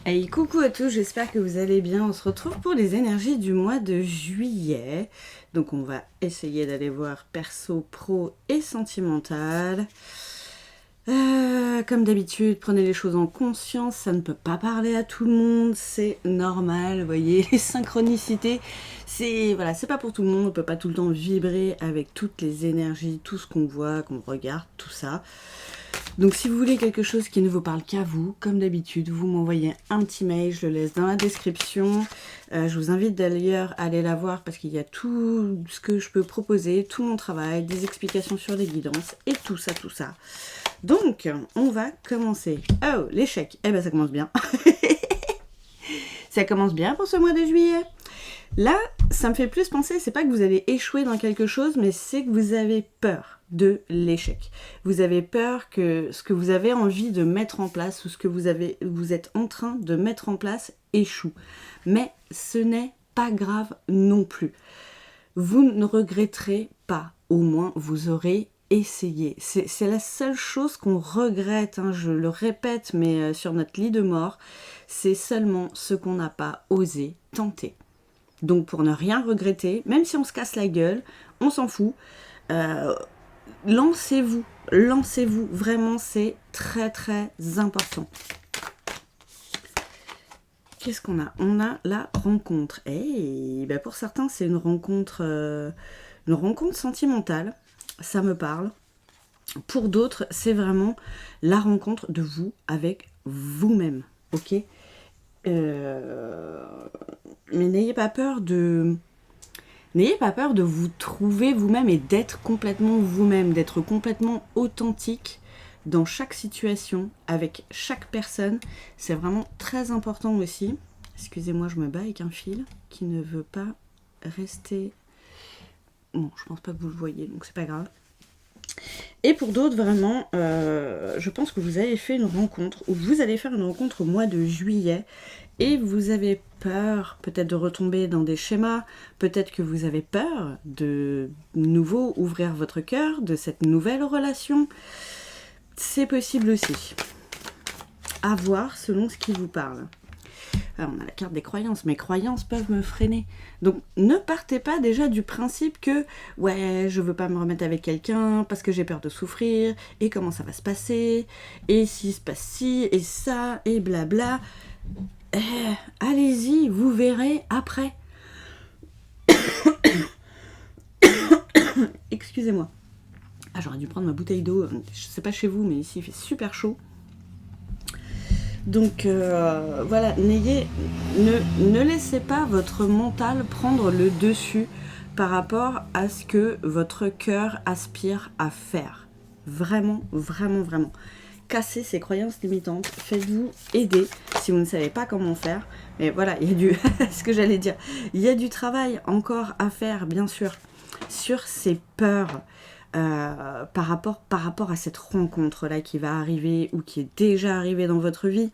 Hey, coucou à tous, j'espère que vous allez bien. On se retrouve pour les énergies du mois de juillet. Donc on va essayer d'aller voir perso, pro et sentimental. Comme d'habitude, prenez les choses en conscience, ça ne peut pas parler à tout le monde, c'est normal, vous voyez, les synchronicités, c'est pas pour tout le monde, on ne peut pas tout le temps vibrer avec toutes les énergies, tout ce qu'on voit, qu'on regarde, tout ça. Donc si vous voulez quelque chose qui ne vous parle qu'à vous, comme d'habitude, vous m'envoyez un petit mail, je le laisse dans la description. Je vous invite d'ailleurs à aller la voir parce qu'il y a tout ce que je peux proposer, tout mon travail, des explications sur les guidances et tout ça, tout ça. Donc, on va commencer. Oh, l'échec. Eh ben ça commence bien. Ça commence bien pour ce mois de juillet. Là, ça me fait plus penser, c'est pas que vous allez échouer dans quelque chose, mais c'est que vous avez peur de l'échec. Vous avez peur que ce que vous avez envie de mettre en place ou ce que vous êtes en train de mettre en place échoue. Mais ce n'est pas grave non plus. Vous ne regretterez pas. Au moins, vous aurez essayé. C'est la seule chose qu'on regrette, hein, je le répète, mais sur notre lit de mort, c'est seulement ce qu'on n'a pas osé tenter. Donc pour ne rien regretter, même si on se casse la gueule, on s'en fout. Lancez-vous, vraiment c'est très très important. Qu'est-ce qu'on a? On a la rencontre. Et ben pour certains c'est une rencontre sentimentale, ça me parle. Pour d'autres c'est vraiment la rencontre de vous avec vous-même, ok? Mais n'ayez pas peur de vous trouver vous-même et d'être complètement vous-même, d'être complètement authentique dans chaque situation, avec chaque personne. C'est vraiment très important aussi. Excusez-moi, je me bats avec un fil qui ne veut pas rester... Bon, je pense pas que vous le voyez, donc c'est pas grave. Et pour d'autres, vraiment, je pense que vous avez fait une rencontre, ou vous allez faire une rencontre au mois de juillet, et vous avez peur peut-être de retomber dans des schémas, peut-être que vous avez peur de nouveau ouvrir votre cœur, de cette nouvelle relation. C'est possible aussi. À voir selon ce qui vous parle. Alors, on a la carte des croyances. Mes croyances peuvent me freiner. Donc, ne partez pas déjà du principe que « Ouais, je veux pas me remettre avec quelqu'un parce que j'ai peur de souffrir. Et comment ça va se passer? Et s'il se passe ci et ça et blabla. » Allez-y, vous verrez après. Excusez-moi. Ah, j'aurais dû prendre ma bouteille d'eau. Je sais pas chez vous, mais ici, il fait super chaud. Donc voilà, ne laissez pas votre mental prendre le dessus par rapport à ce que votre cœur aspire à faire. Vraiment, vraiment, vraiment. Cassez ces croyances limitantes, faites-vous aider si vous ne savez pas comment faire. Mais voilà, il y a ce que j'allais dire, il y a du travail encore à faire, bien sûr, sur ces peurs. Par rapport à cette rencontre-là qui va arriver ou qui est déjà arrivée dans votre vie.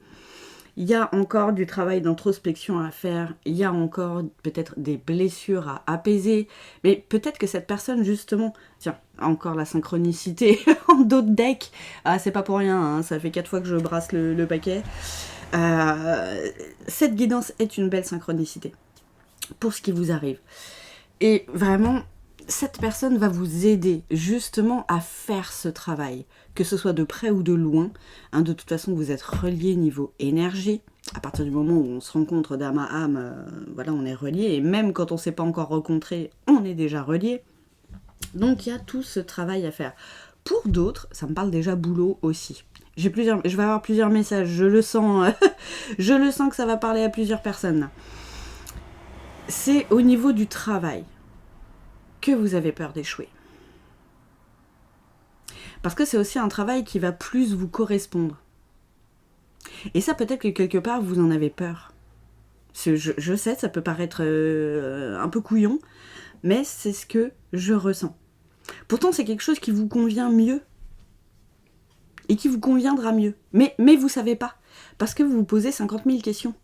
Il y a encore du travail d'introspection à faire, il y a encore peut-être des blessures à apaiser, mais peut-être que cette personne justement, tiens, encore la synchronicité en dos de deck, ah c'est pas pour rien, hein, ça fait 4 fois que je brasse le paquet, cette guidance est une belle synchronicité pour ce qui vous arrive. Et vraiment, cette personne va vous aider justement à faire ce travail, que ce soit de près ou de loin. Hein, de toute façon, vous êtes reliés niveau énergie. À partir du moment où on se rencontre d'âme à âme, voilà, on est reliés. Et même quand on ne s'est pas encore rencontré, on est déjà reliés. Donc il y a tout ce travail à faire. Pour d'autres, ça me parle déjà boulot aussi. Je vais avoir plusieurs messages, je le sens, je le sens que ça va parler à plusieurs personnes. C'est au niveau du travail que vous avez peur d'échouer. Parce que c'est aussi un travail qui va plus vous correspondre. Et ça, peut-être que quelque part, vous en avez peur. Je sais, ça peut paraître un peu couillon, mais c'est ce que je ressens. Pourtant, c'est quelque chose qui vous convient mieux. Et qui vous conviendra mieux. Mais vous ne savez pas. Parce que vous vous posez 50 000 questions.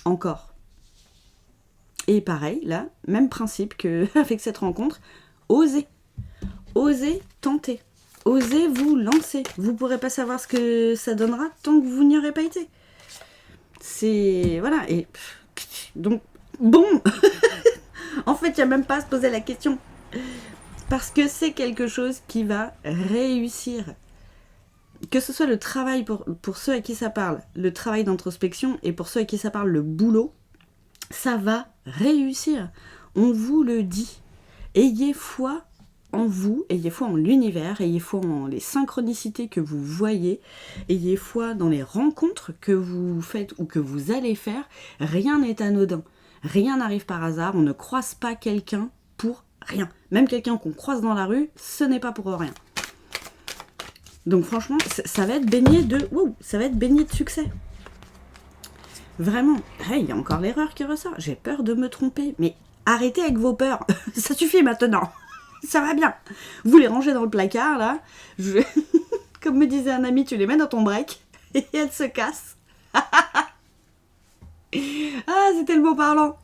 Encore. Et pareil, là, même principe qu'avec cette rencontre, osez tenter, osez vous lancer. Vous ne pourrez pas savoir ce que ça donnera tant que vous n'y aurez pas été. C'est... Voilà, et... Donc, bon en fait, il n'y a même pas à se poser la question. Parce que c'est quelque chose qui va réussir. Que ce soit le travail pour ceux à qui ça parle, le travail d'introspection, et pour ceux à qui ça parle, le boulot, ça va réussir. On vous le dit. Ayez foi en vous, ayez foi en l'univers, ayez foi en les synchronicités que vous voyez, ayez foi dans les rencontres que vous faites ou que vous allez faire. Rien n'est anodin. Rien n'arrive par hasard. On ne croise pas quelqu'un pour rien. Même quelqu'un qu'on croise dans la rue, ce n'est pas pour rien. Donc franchement, ça va être baigné de... Wow, ça va être baigné de succès. Vraiment. Hey, il y a encore l'erreur qui ressort. J'ai peur de me tromper. Mais arrêtez avec vos peurs. Ça suffit maintenant. Ça va bien. Vous les rangez dans le placard, là. Comme me disait un ami, tu les mets dans ton break. Et elles se cassent. Ah, c'est tellement parlant.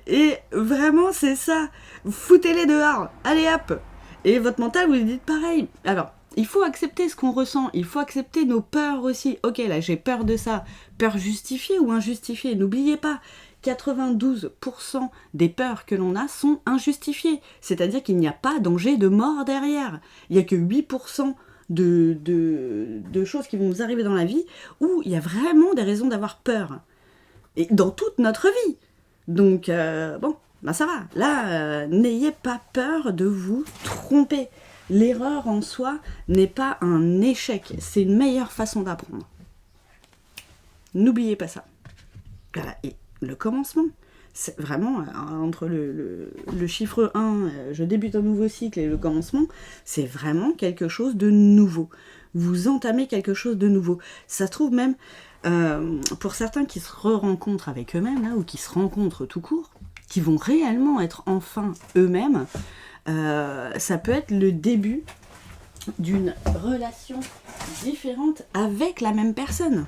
Et vraiment, c'est ça. Foutez-les dehors. Allez, hop. Et votre mental, vous lui dites pareil. Alors, il faut accepter ce qu'on ressent, il faut accepter nos peurs aussi. Ok, là j'ai peur de ça. Peur justifiée ou injustifiée? N'oubliez pas, 92% des peurs que l'on a sont injustifiées. C'est-à-dire qu'il n'y a pas danger de mort derrière. Il n'y a que 8% de choses qui vont nous arriver dans la vie où il y a vraiment des raisons d'avoir peur. Et dans toute notre vie. Donc, bon, ben ça va. Là, n'ayez pas peur de vous tromper. L'erreur en soi n'est pas un échec, c'est une meilleure façon d'apprendre. N'oubliez pas ça. Voilà, et le commencement, c'est vraiment, entre le chiffre 1, je débute un nouveau cycle, et le commencement, c'est vraiment quelque chose de nouveau. Vous entamez quelque chose de nouveau. Ça se trouve même, pour certains qui se re-rencontrent avec eux-mêmes, là, ou qui se rencontrent tout court, qui vont réellement être enfin eux-mêmes, ça peut être le début d'une relation différente avec la même personne.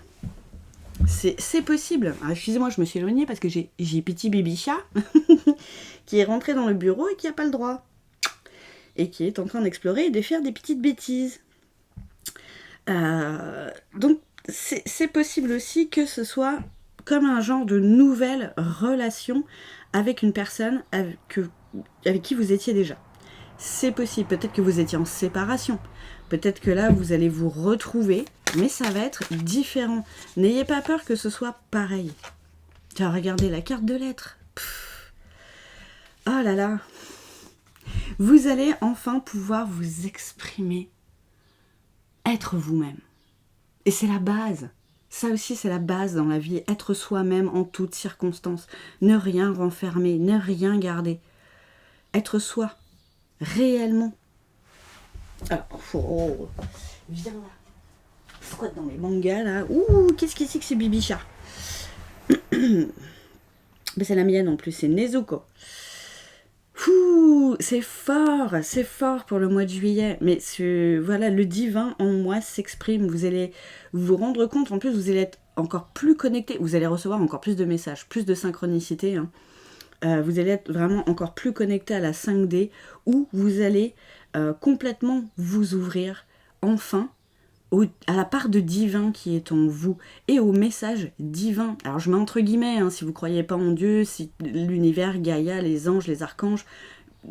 C'est possible. Alors, excusez-moi, je me suis éloignée parce que j'ai petit Bibicha qui est rentré dans le bureau et qui n'a pas le droit. Et qui est en train d'explorer et de faire des petites bêtises. Donc, c'est possible aussi que ce soit comme un genre de nouvelle relation avec une personne avec qui vous étiez déjà. C'est possible, peut-être que vous étiez en séparation, peut-être que là vous allez vous retrouver, mais ça va être différent. N'ayez pas peur que ce soit pareil. Tiens, regardez la carte de lettres. Oh là là. Vous allez enfin pouvoir vous exprimer, être vous-même. Et c'est la base. Ça aussi, c'est la base dans la vie. Être soi-même en toutes circonstances. Ne rien renfermer, ne rien garder. Être soi. Réellement. Alors, viens là. Squat dans les mangas là. Ouh, qu'est-ce que c'est que ce Bibicha? C'est la mienne en plus, c'est Nezuko. C'est fort pour le mois de juillet. Mais voilà, le divin en moi s'exprime. Vous allez vous rendre compte, en plus vous allez être encore plus connecté. Vous allez recevoir encore plus de messages, plus de synchronicité. Hein. Vous allez être vraiment encore plus connecté à la 5D où vous allez complètement vous ouvrir enfin à la part de divin qui est en vous et au message divin. Alors je mets entre guillemets, hein, si vous ne croyez pas en Dieu, si l'univers, Gaïa, les anges, les archanges,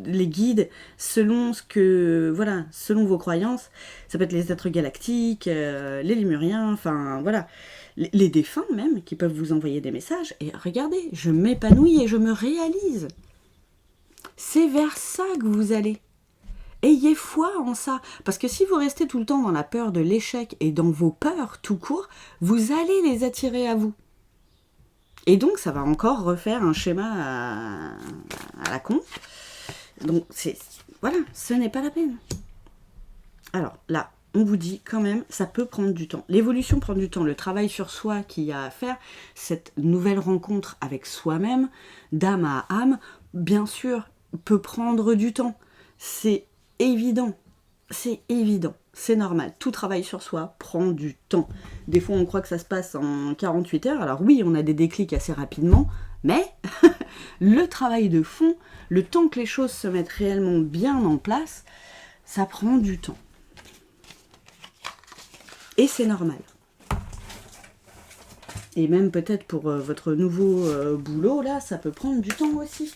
les guides, selon selon vos croyances, ça peut être les êtres galactiques, les lémuriens, enfin voilà, les défunts même qui peuvent vous envoyer des messages. Et regardez, je m'épanouis et je me réalise. C'est vers ça que vous allez. Ayez foi en ça, parce que si vous restez tout le temps dans la peur de l'échec et dans vos peurs tout court, vous allez les attirer à vous. Et donc ça va encore refaire un schéma à la con. Donc voilà, ce n'est pas la peine. Alors là, on vous dit quand même, ça peut prendre du temps. L'évolution prend du temps, le travail sur soi qu'il y a à faire, cette nouvelle rencontre avec soi-même, d'âme à âme, bien sûr, peut prendre du temps. C'est évident, c'est normal. Tout travail sur soi prend du temps. Des fois, on croit que ça se passe en 48 heures. Alors oui, on a des déclics assez rapidement, mais le travail de fond, le temps que les choses se mettent réellement bien en place, ça prend du temps. Et c'est normal. Et même peut-être pour votre nouveau boulot, là, ça peut prendre du temps aussi.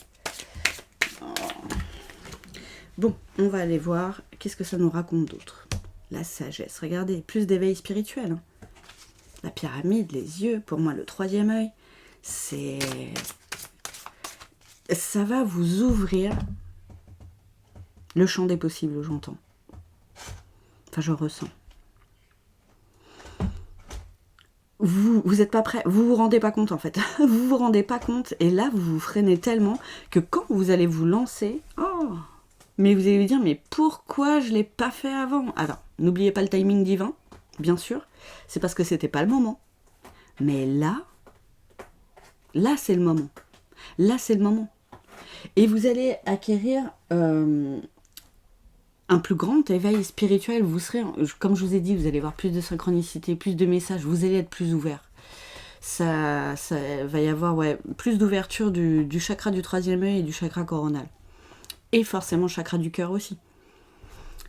Bon, on va aller voir qu'est-ce que ça nous raconte d'autre. La sagesse, regardez, plus d'éveil spirituel. Hein. La pyramide, les yeux, pour moi le troisième œil, c'est... Ça va vous ouvrir le champ des possibles, j'entends. Enfin, je ressens. Vous êtes pas prêt, vous vous rendez pas compte en fait. Vous vous rendez pas compte et là vous vous freinez tellement que quand vous allez vous lancer, oh, mais vous allez vous dire mais pourquoi je l'ai pas fait avant? Alors, n'oubliez pas le timing divin, bien sûr, c'est parce que c'était pas le moment. Mais là c'est le moment. Là c'est le moment. Et vous allez acquérir un plus grand éveil spirituel, vous serez, comme je vous ai dit, vous allez avoir plus de synchronicité, plus de messages, vous allez être plus ouvert. Ça va y avoir plus d'ouverture du chakra du troisième œil et du chakra coronal. Et forcément chakra du cœur aussi.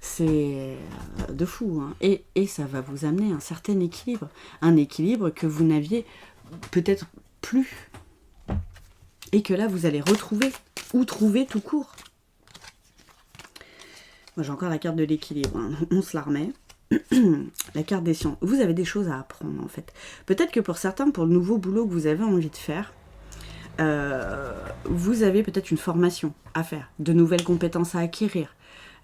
C'est de fou. Hein. Et ça va vous amener un certain équilibre. Un équilibre que vous n'aviez peut-être plus. Et que là, vous allez retrouver ou trouver tout court. Moi, j'ai encore la carte de l'équilibre, hein. On se la remet. La carte des sciences. Vous avez des choses à apprendre, en fait. Peut-être que pour certains, pour le nouveau boulot que vous avez envie de faire, vous avez peut-être une formation à faire, de nouvelles compétences à acquérir,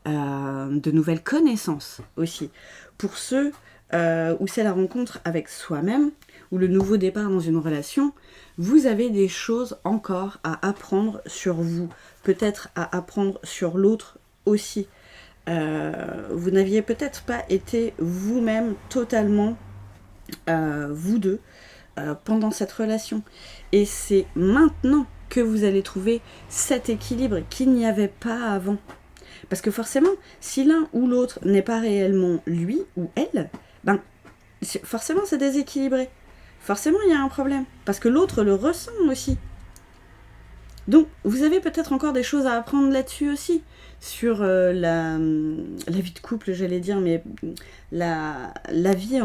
de nouvelles connaissances aussi. Pour ceux où c'est la rencontre avec soi-même, ou le nouveau départ dans une relation, vous avez des choses encore à apprendre sur vous, peut-être à apprendre sur l'autre aussi. Vous n'aviez peut-être pas été vous-même totalement vous deux pendant cette relation. Et c'est maintenant que vous allez trouver cet équilibre qu'il n'y avait pas avant. Parce que forcément, si l'un ou l'autre n'est pas réellement lui ou elle, ben, forcément c'est déséquilibré. Forcément il y a un problème. Parce que l'autre le ressent aussi. Donc, vous avez peut-être encore des choses à apprendre là-dessus aussi, sur la vie de couple, j'allais dire, mais la vie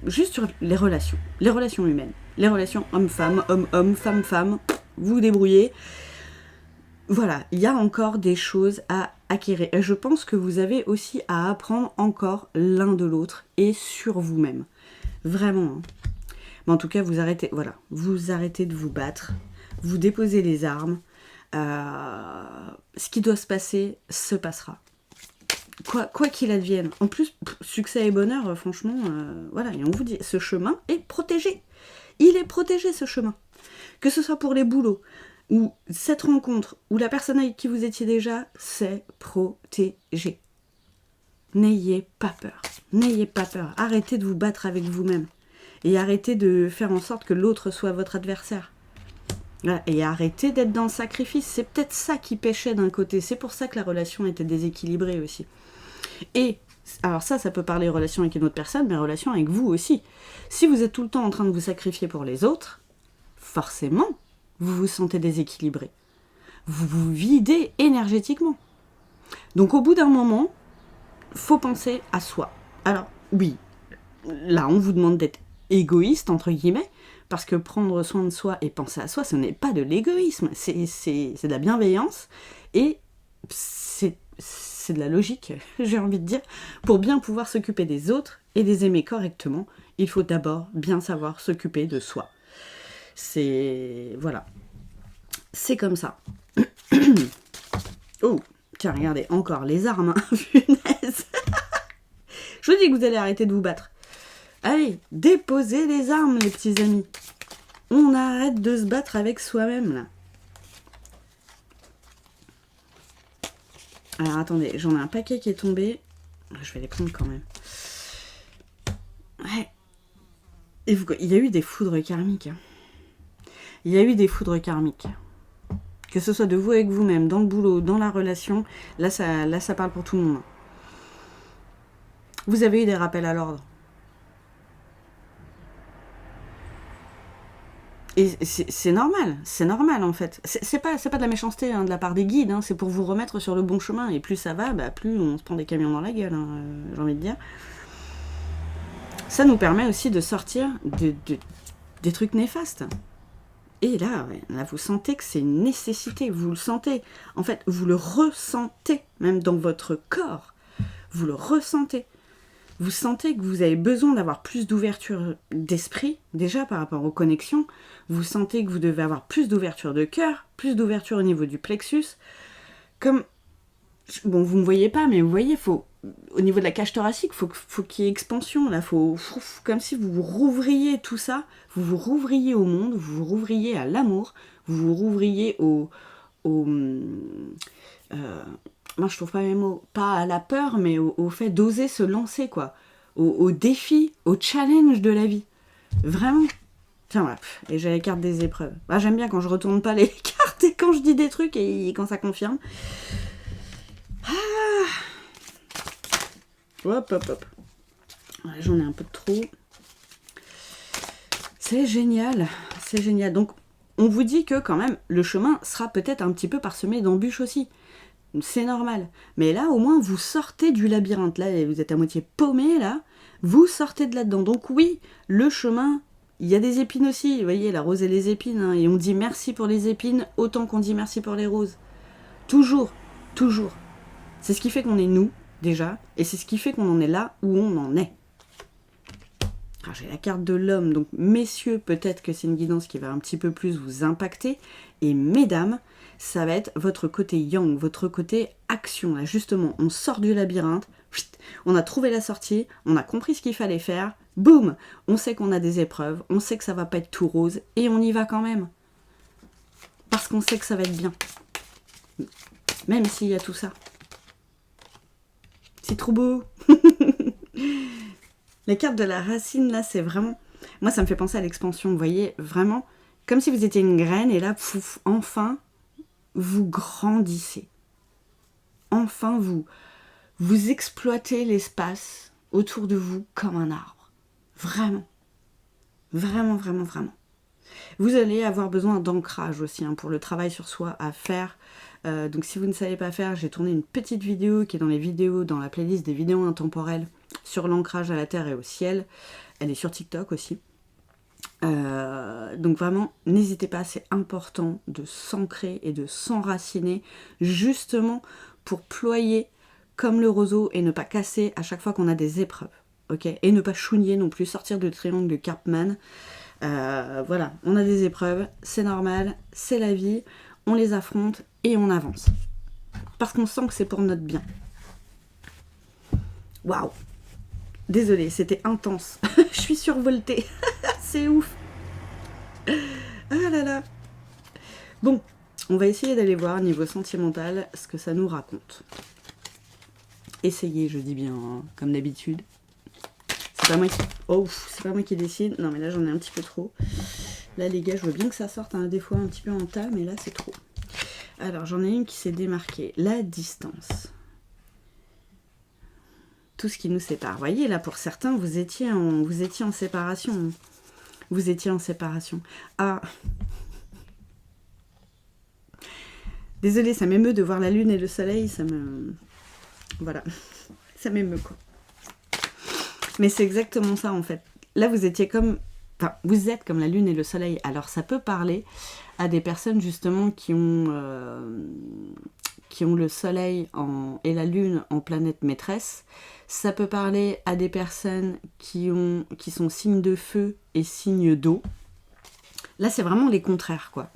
juste sur les relations humaines, les relations homme-femme, homme-homme, femme-femme, vous vous débrouillez. Voilà, il y a encore des choses à acquérir. Et je pense que vous avez aussi à apprendre encore l'un de l'autre et sur vous-même. Vraiment, hein. Mais en tout cas, vous arrêtez de vous battre, vous déposez les armes, ce qui doit se passer se passera. Quoi qu'il advienne. En plus, succès et bonheur, franchement, voilà, et on vous dit, ce chemin est protégé. Il est protégé, ce chemin. Que ce soit pour les boulots, ou cette rencontre, ou la personne avec qui vous étiez déjà, c'est protégé. N'ayez pas peur. N'ayez pas peur. Arrêtez de vous battre avec vous-même. Et arrêtez de faire en sorte que l'autre soit votre adversaire. Voilà. Et arrêtez d'être dans le sacrifice. C'est peut-être ça qui pêchait d'un côté. C'est pour ça que la relation était déséquilibrée aussi. Et, alors ça peut parler relation avec une autre personne, mais relation avec vous aussi. Si vous êtes tout le temps en train de vous sacrifier pour les autres, forcément, vous vous sentez déséquilibré. Vous vous videz énergétiquement. Donc au bout d'un moment, faut penser à soi. Alors, oui, là, on vous demande d'être égoïste, entre guillemets, parce que prendre soin de soi et penser à soi, ce n'est pas de l'égoïsme, c'est de la bienveillance, et c'est de la logique, j'ai envie de dire. Pour bien pouvoir s'occuper des autres et les aimer correctement, il faut d'abord bien savoir s'occuper de soi. Voilà. C'est comme ça. Oh, tiens, regardez, encore les armes, hein. Punaise. Je vous dis que vous allez arrêter de vous battre. Allez, déposez les armes, les petits amis. On arrête de se battre avec soi-même, là. Alors, attendez, j'en ai un paquet qui est tombé. Je vais les prendre quand même. Ouais. Et il y a eu des foudres karmiques. Hein. Il y a eu des foudres karmiques. Que ce soit de vous avec vous-même, dans le boulot, dans la relation, là, ça parle pour tout le monde. Vous avez eu des rappels à l'ordre. Et c'est normal en fait. C'est pas de la méchanceté hein, de la part des guides, hein, c'est pour vous remettre sur le bon chemin. Et plus ça va, plus on se prend des camions dans la gueule, hein, j'ai envie de dire. ça nous permet aussi de sortir des trucs néfastes. Et là, là, vous sentez que c'est une nécessité, vous le sentez. En fait, vous le ressentez, même dans votre corps. Vous le ressentez. Vous sentez que vous avez besoin d'avoir plus d'ouverture d'esprit, déjà par rapport aux connexions. Vous sentez que vous devez avoir plus d'ouverture de cœur, plus d'ouverture au niveau du plexus. Comme, bon, vous ne me voyez pas, mais vous voyez, au niveau de la cage thoracique, faut qu'il y ait expansion. Là, comme si vous vous rouvriez tout ça, vous vous rouvriez au monde, vous vous rouvriez à l'amour, vous vous rouvriez moi je trouve pas mes mots, pas à la peur, mais au fait d'oser se lancer, quoi. Au défi, au challenge de la vie. Vraiment. Tiens, voilà. Et j'ai les cartes des épreuves. Ah, j'aime bien quand je retourne pas les cartes et quand je dis des trucs et quand ça confirme. Ah. Hop, hop, hop. Ouais, j'en ai un peu de trop. C'est génial. C'est génial. Donc, on vous dit que quand même, le chemin sera peut-être un petit peu parsemé d'embûches aussi. C'est normal. Mais là, au moins, vous sortez du labyrinthe. Là, vous êtes à moitié paumé, là. Vous sortez de là-dedans. Donc oui, le chemin, il y a des épines aussi. Vous voyez, la rose et les épines. Hein. Et on dit merci pour les épines autant qu'on dit merci pour les roses. Toujours, toujours. C'est ce qui fait qu'on est nous, déjà. Et c'est ce qui fait qu'on en est là où on en est. Alors, j'ai la carte de l'homme. Donc, messieurs, peut-être que c'est une guidance qui va un petit peu plus vous impacter. Et mesdames, ça va être votre côté yang, votre côté action. Là, justement, on sort du labyrinthe, on a trouvé la sortie, on a compris ce qu'il fallait faire, boum, on sait qu'on a des épreuves, on sait que ça va pas être tout rose, et on y va quand même. Parce qu'on sait que ça va être bien. Même s'il y a tout ça. C'est trop beau. La carte de la racine, là, c'est vraiment... Moi, ça me fait penser à l'expansion, vous voyez, vraiment, comme si vous étiez une graine, et là, pouf, enfin... vous grandissez. Enfin, vous exploitez l'espace autour de vous comme un arbre. Vraiment. Vraiment, vraiment, vraiment. Vous allez avoir besoin d'ancrage aussi pour le travail sur soi à faire. Donc si vous ne savez pas faire, j'ai tourné une petite vidéo qui est dans la playlist des vidéos intemporelles sur l'ancrage à la terre et au ciel. Elle est sur TikTok aussi. Donc vraiment, n'hésitez pas, c'est important de s'ancrer et de s'enraciner justement pour ployer comme le roseau et ne pas casser à chaque fois qu'on a des épreuves, ok ? Et ne pas chougner non plus, sortir du triangle de Karpman. Voilà, on a des épreuves, c'est normal, c'est la vie, on les affronte et on avance. Parce qu'on sent que c'est pour notre bien. Waouh ! Désolée, c'était intense. Je suis survoltée. C'est ouf. Ah là là. Bon, on va essayer d'aller voir niveau sentimental ce que ça nous raconte. Essayez, je dis bien, hein, comme d'habitude. C'est pas moi qui... Oh, c'est pas moi qui décide. Non, mais là, j'en ai un petit peu trop. Là, les gars, je veux bien que ça sorte des fois un petit peu en tas, mais là, c'est trop. Alors, j'en ai une qui s'est démarquée. La distance. Tout ce qui nous sépare. Vous voyez, là, pour certains, vous étiez en séparation. Vous étiez en séparation. Ah. Désolée, ça m'émeut de voir la lune et le soleil. Ça me... Voilà. Ça m'émeut, quoi. Mais c'est exactement ça, en fait. Là, vous étiez comme... Enfin, vous êtes comme la lune et le soleil. Alors, ça peut parler à des personnes, justement, qui ont le soleil et la lune en planète maîtresse. Ça peut parler à des personnes qui sont signes de feu et signes d'eau. Là, c'est vraiment les contraires, quoi.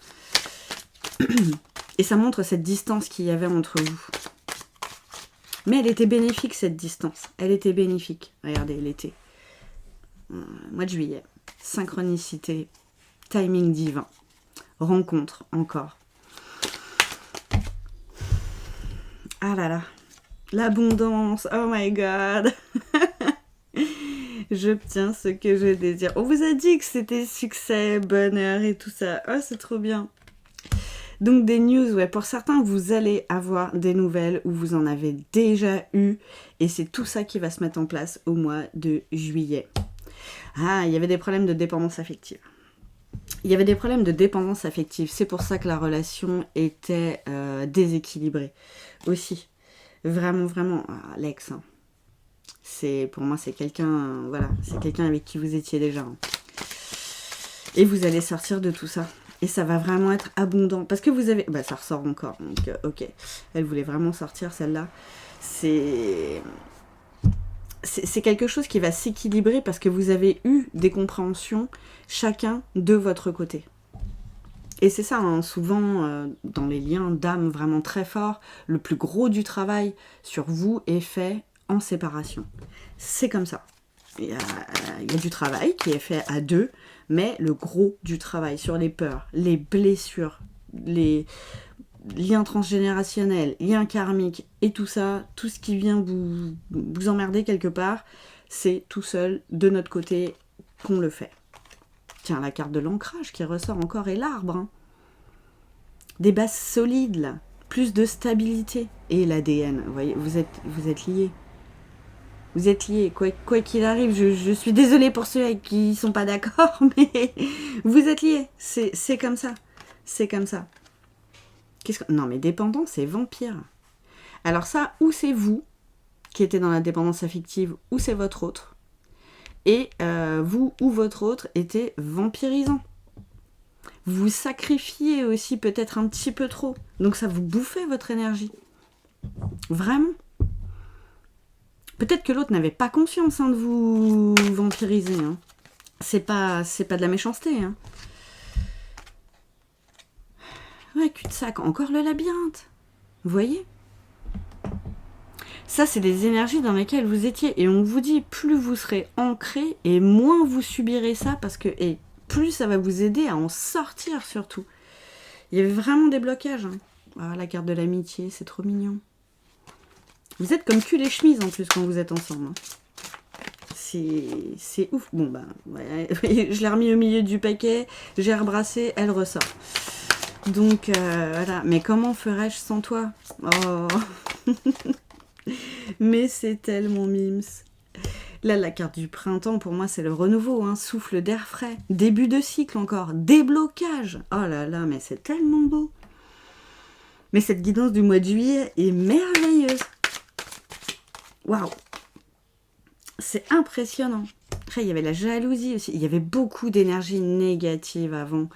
Et ça montre cette distance qu'il y avait entre vous. Mais elle était bénéfique, cette distance. Elle était bénéfique. Regardez, l'été. Mois de juillet. Synchronicité. Timing divin. Rencontre, encore. Ah là là. L'abondance. Oh my God. J'obtiens ce que je désire. On vous a dit que c'était succès, bonheur et tout ça. Oh, c'est trop bien. Donc des news, ouais, pour certains, vous allez avoir des nouvelles où vous en avez déjà eu. Et c'est tout ça qui va se mettre en place au mois de juillet. Ah, il y avait des problèmes de dépendance affective. Il y avait des problèmes de dépendance affective. C'est pour ça que la relation était déséquilibrée aussi. Vraiment, vraiment, Alex, hein. Pour moi, c'est quelqu'un, voilà, c'est quelqu'un avec qui vous étiez déjà. Hein. Et vous allez sortir de tout ça. Et ça va vraiment être abondant. Parce que vous avez... Bah, ça ressort encore. Donc, ok. Elle voulait vraiment sortir, celle-là. C'est quelque chose qui va s'équilibrer parce que vous avez eu des compréhensions chacun de votre côté. Et c'est ça, hein, souvent, dans les liens d'âme vraiment très forts, le plus gros du travail sur vous est fait en séparation. C'est comme ça. Il y a du travail qui est fait à deux, mais le gros du travail sur les peurs, les blessures, les liens transgénérationnels, liens karmiques et tout ça, tout ce qui vient vous emmerder quelque part, c'est tout seul, de notre côté, qu'on le fait. Tiens, la carte de l'ancrage qui ressort encore et l'arbre. Hein. Des bases solides, là. Plus de stabilité. Et l'ADN, vous voyez, vous êtes liés. Vous êtes liés, quoi qu'il arrive. Je suis désolée pour ceux qui ne sont pas d'accord, mais vous êtes liés. C'est comme ça. C'est comme ça. Non, mais dépendant, c'est vampire. Alors ça, ou c'est vous qui étiez dans la dépendance affective, ou c'est votre autre. Et vous ou votre autre était vampirisant. Vous sacrifiez aussi peut-être un petit peu trop. Donc ça vous bouffait votre énergie. Vraiment. Peut-être que l'autre n'avait pas conscience de vous vampiriser. Hein. C'est pas de la méchanceté. Hein. Ouais, cul-de-sac. Encore le labyrinthe. Vous voyez ? Ça, c'est des énergies dans lesquelles vous étiez. Et on vous dit, plus vous serez ancré et moins vous subirez ça parce que... Et plus ça va vous aider à en sortir surtout. Il y avait vraiment des blocages. Hein. Ah, la carte de l'amitié, c'est trop mignon. Vous êtes comme cul et chemise en plus quand vous êtes ensemble. Hein. C'est ouf. Bon, bah, ouais, je l'ai remis au milieu du paquet, j'ai rebrassé, elle ressort. Donc, voilà. Mais comment ferais-je sans toi ? Oh. Mais c'est tellement mimes. Là, la carte du printemps, pour moi, c'est le renouveau, hein, souffle d'air frais, début de cycle encore, déblocage. Oh là là, mais c'est tellement beau. Mais cette guidance du mois de juillet est merveilleuse. Waouh. C'est impressionnant. Après, il y avait la jalousie aussi. Il y avait beaucoup d'énergie négative avant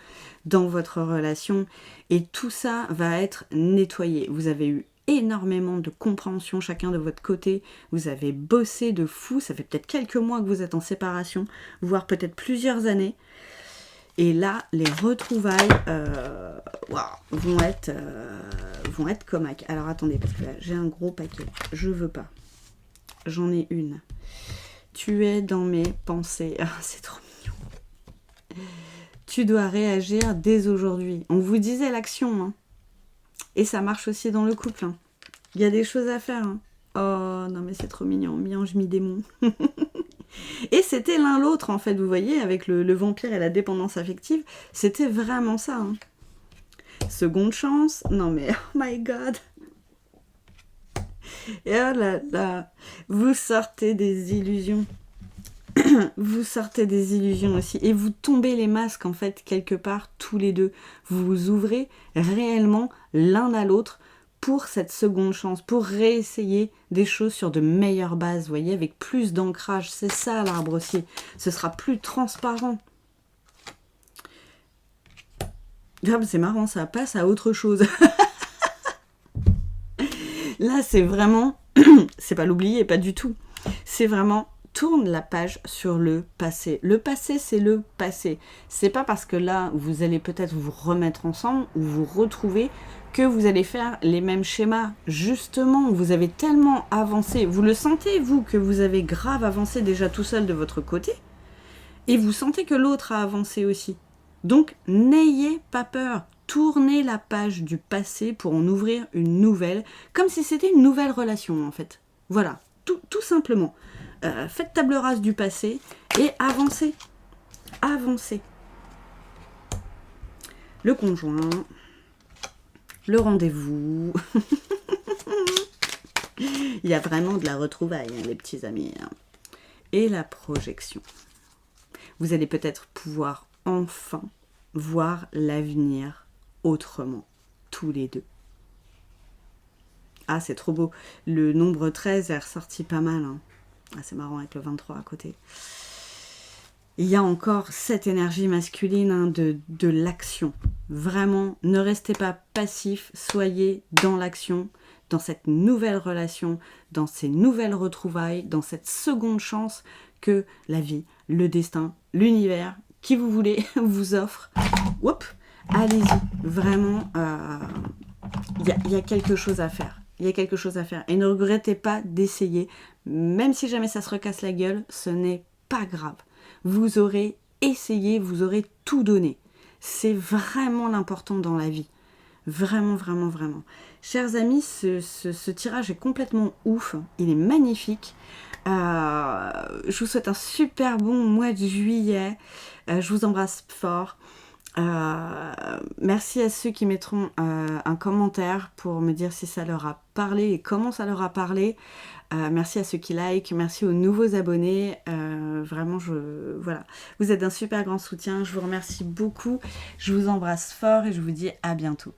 dans votre relation. Et tout ça va être nettoyé. Vous avez eu énormément de compréhension chacun de votre côté. Vous avez bossé de fou. Ça fait peut-être quelques mois que vous êtes en séparation, voire peut-être plusieurs années. Et là, les retrouvailles vont être comaques. Alors attendez, parce que là, j'ai un gros paquet. Je veux pas. J'en ai une. Tu es dans mes pensées. Ah, c'est trop mignon. Tu dois réagir dès aujourd'hui. On vous disait l'action, hein. Et ça marche aussi dans le couple. Hein. Il y a des choses à faire. Hein. Oh, non mais c'est trop mignon. Mi-ange, mi-démon. Et c'était l'un l'autre, en fait, vous voyez, avec le vampire et la dépendance affective. C'était vraiment ça. Hein. Seconde chance. Non mais, oh my god. Et oh là là. Vous sortez des illusions. Vous sortez des illusions aussi. Et vous tombez les masques, en fait, quelque part, tous les deux. Vous vous ouvrez réellement l'un à l'autre pour cette seconde chance, pour réessayer des choses sur de meilleures bases, vous voyez, avec plus d'ancrage. C'est ça, l'arbre aussi. Ce sera plus transparent. Ah, c'est marrant, ça passe à autre chose. Là, c'est vraiment... c'est pas l'oublier, pas du tout. C'est vraiment... Tourne la page sur le passé. Le passé, c'est le passé. C'est pas parce que là, vous allez peut-être vous remettre ensemble ou vous retrouver que vous allez faire les mêmes schémas. Justement, vous avez tellement avancé. Vous le sentez, vous, que vous avez grave avancé déjà tout seul de votre côté. Et vous sentez que l'autre a avancé aussi. Donc, n'ayez pas peur. Tournez la page du passé pour en ouvrir une nouvelle. Comme si c'était une nouvelle relation, en fait. Voilà, tout simplement. Faites table rase du passé et avancez. Avancez. Le conjoint, le rendez-vous. Il y a vraiment de la retrouvaille, hein, les petits amis. Hein. Et la projection. Vous allez peut-être pouvoir enfin voir l'avenir autrement, tous les deux. Ah, c'est trop beau. Le nombre 13 est ressorti pas mal, hein. Ah, c'est marrant avec le 23 à côté. Il y a encore cette énergie masculine hein, de l'action. Vraiment, ne restez pas passif, soyez dans l'action, dans cette nouvelle relation, dans ces nouvelles retrouvailles, dans cette seconde chance que la vie, le destin, l'univers, qui vous voulez, vous offre. Oups, allez-y, vraiment, il y a quelque chose à faire. Il y a quelque chose à faire. Et ne regrettez pas d'essayer. Même si jamais ça se recasse la gueule, ce n'est pas grave. Vous aurez essayé, vous aurez tout donné. C'est vraiment l'important dans la vie. Vraiment, vraiment, vraiment. Chers amis, ce tirage est complètement ouf. Il est magnifique. Je vous souhaite un super bon mois de juillet. Je vous embrasse fort. Merci à ceux qui mettront un commentaire pour me dire si ça leur a parlé et comment ça leur a parlé. Merci à ceux qui like, merci aux nouveaux abonnés. Vraiment, voilà. Vous êtes un super grand soutien. Je vous remercie beaucoup. Je vous embrasse fort et je vous dis à bientôt.